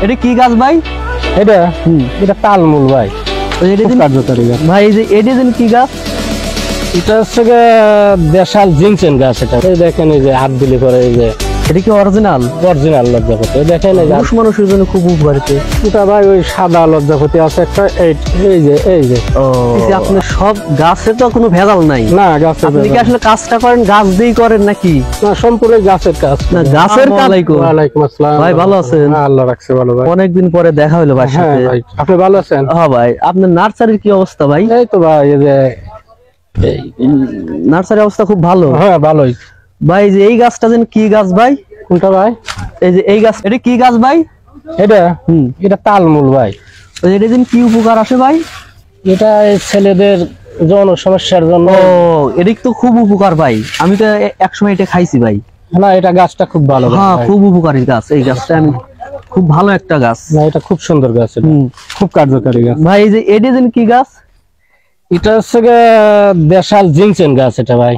এটা কি গাছ ভাই? এটা এটা তালমূল ভাই। ভাই এই যে এটা কি গাছ? এটা হচ্ছে দেশাল জিনসেন গাছ। এটা দেখেন এই যে হাত দিলে পরে এই যে এটা কি অরিজিনাল লজ্জাপতি দেখেন এই পুরুষ মানুষের জন্য খুব উপকারিত। ওটা ভাই ওই সাদা লজ্জাপতি আছে একটা, এই যে আপনার সব গাছে তো কোনো ভেজাল নাই না। গাছে আপনি কি আসলে কাজটা করেন গাছ দিয়েই করেন নাকি? না, সম্পূর্ণ গাছের কাজ। না গাছের কাজ। ওয়ালাইকুম আসসালাম ভাই, ভালো আছেন? আল্লাহ রাখছে ভালো ভাই। অনেকদিন পরে দেখা হলো ভাই সাথে। ভাই আপনি ভালো আছেন? হ্যাঁ ভাই। আপনার নার্সারির কি অবস্থা ভাই? এই তো ভাই এই যে নার্সারির অবস্থা খুব ভালো। হ্যাঁ ভালোই ভাই। যে এই গাছটা যেন কি গাছ ভাই? কোনটা ভাই? এই যে এই গাছ, এটা কি গাছ ভাই? এটা তালমূল ভাই। এটা যেন কি উপকার আসে ভাই? এটা ছেলেদের যৌন সমস্যার জন্য। এটা তো খুব উপকার ভাই। আমি তো একসময় এটা খাইছি ভাই। না, এটা গাছটা খুব ভালো। হ্যাঁ, খুব উপকারী গাছ এই গাছটা। আমি খুব ভালো একটা গাছ। না, এটা খুব সুন্দর গাছ, খুব কার্যকারী গাছ ভাই। এই যে এটা যেন কি গাছ? এটা হচ্ছে দেশাল জিনসেন গাছ। এটা ভাই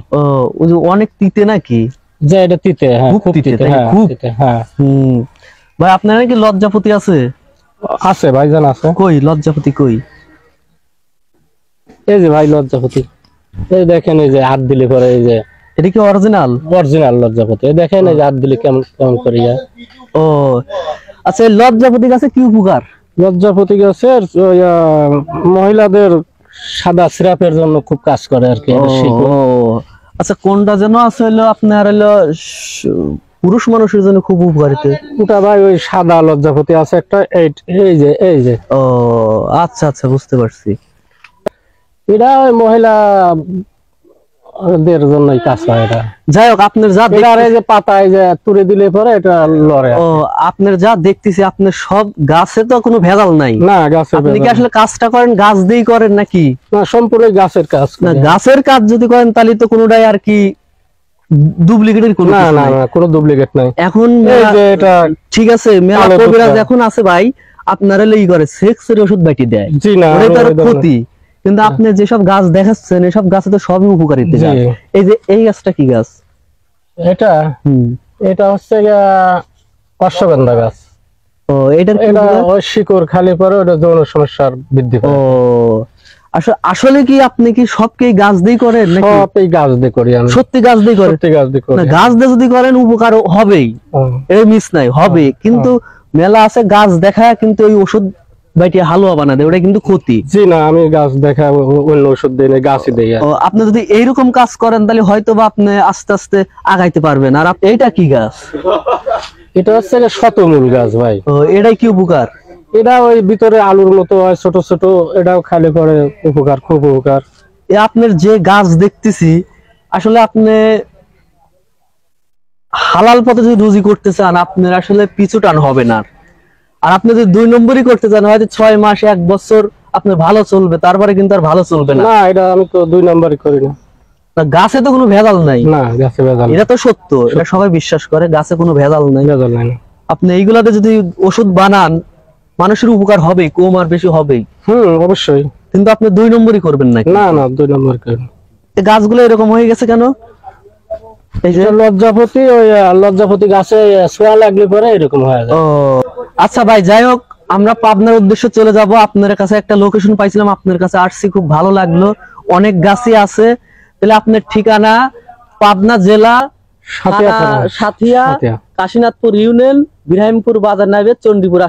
ওই যে অনেক তিতে নাকি? যে এটা তিতে, হ্যাঁ খুব তিতে। খুব তিতে, হ্যাঁ। ভাই আপনার নাকি লজ্জাপতি আছে? আছে ভাইজান, আছে। কই লজ্জাপতি কই? এই যে ভাই লজ্জাপতি, এই দেখেন এই যে হাত দিলে পরে এই যে এটা কি অরিজিনাল লজ্জাপতি। দেখেন এই যে হাত দিলে কেমন কেমন করিয়া। আচ্ছা, লজ্জাপতি গাছে কি উপকার? লজ্জাপতি গাছের মহিলাদের সাদা সিরাপের জন্য খুব কাজ করে আর কি। আচ্ছা, কোনটা যেন আছে হলো আপনার হলো পুরুষ মানুষের জন্য খুব উপকারিত? ওটা ভাই ওই সাদা লজ্জাপতি আছে একটা, এই যে আচ্ছা আচ্ছা, বুঝতে পারছি। এটা ওই মহিলাদের জন্যই কাজ হয়। এটা যাই হোক, আপনার যা এই যে পাতায় যে তুলে দিলে পরে এটা লড়ে। আপনার যা দেখতেছি আপনার সব গাছে তো কোনো ভেজাল নাই। না, গাছে আপনি কি আসলে কাজটা করেন গাছ দিয়েই করেন নাকি? না, সম্পূর্ণ গাছের কাজ। না, গাছের কাজ যদি করেন তাহলে তো কোনোটাই আর কি ডুপ্লিকেটের কোনো না না না, কোনো ডুপ্লিকেট নাই। এখন এই যে এটা ঠিক আছে, মেলা কবিরাজ এখন আছে ভাই, আপনারা এই করে সেক্সের ওষুধ বাটি দেয়। জি না, ওটার ক্ষতি। কিন্তু আপনি যেসব গাছ দেখাচ্ছেন এসব গাছে তো সবই উপকারিতা গাছ। এই যে এই গাছটা কি গাছ? এটা হচ্ছে অশ্বগন্ধা গাছ। এটা ওই শিকড় খালি পরে ওটা যৌন সমস্যার বৃদ্ধি পায়। আসলে কি আপনি কি সবকে গাছ দিয়ে করেন নাকি? সবই গাছ দিয়ে করি আমি। সত্যি গাছ দিয়ে করেন? সত্যি গাছ দিয়ে করি। না, গাছ দিয়ে যদি করেন উপকার হবেই, এর মিস নাই, হবে। কিন্তু মেলা আছে গাছ দেখায় কিন্তু ওই ওষুধ বাইটি হালুয়া বানা দেয়, ওটা কিন্তু ক্ষতি। জি না, আমি গাছ দেখা অন্য ওষুধ দেই না, গাছই দেই। আপনি যদি এইরকম কাজ করেন তাহলে হয়তো বা আপনি আস্তে আস্তে আগাইতে পারবেন। আর এইটা কি গাছ? এটা হচ্ছে শতমূল গাছ ভাই। এটাই কি উপকার? এটা ওই ভিতরে আলুর মতো হয়, ছোট ছোট। এটাও খালি করে উপকার, খুব উপকার। আপনার যে গাছ দেখতেছি, আসলে আপনি হালাল পথে যদি রুজি করতে চান আপনার আসলে পিছু টান হবে না। আর আপনি যদি 2 নম্বরই করতে চান হয়তো 6 মাস 1 বছর আপনার ভালো চলবে, তারপরে কিন্তু আর ভালো চলবে না। না, এটা আমি তো 2 নম্বরই করি না। গাছে তো কোনো ভেজাল নাই। না, গাছে ভেজাল, এটা তো সত্য, এটা সবাই বিশ্বাস করে, গাছে কোনো ভেজাল নাই। আপনি এইগুলাতে যদি ওষুধ বানান মানুষের উপকার হবে, কম আর বেশি হবেই। অবশ্যই। কিন্তু আপনি 2 নম্বরই করবেন না। না না, 2 নম্বর করি। গাছগুলো এরকম হয়ে গেছে কেন? এই যে লজ্জাপতি, ওই লজ্জাপতি গাছে ছোঁয়া লাগলে পরে এরকম হয়ে যায়। আচ্ছা ভাই, যাই হোক, আমরা পাবনার উদ্দেশ্যে চলে যাব। আপনার কাছে একটা লোকেশন পাইছিলাম, আপনার কাছে আসছি, খুব ভালো লাগলো। অনেক গাছই আছে। তাহলে আপনার ঠিকানা পাবনা জেলা সাথিয়া, কাশীনাথপুর ইউনিয়ন, বিরাহিমপুর বাজার নাইবে, চণ্ডীপুর।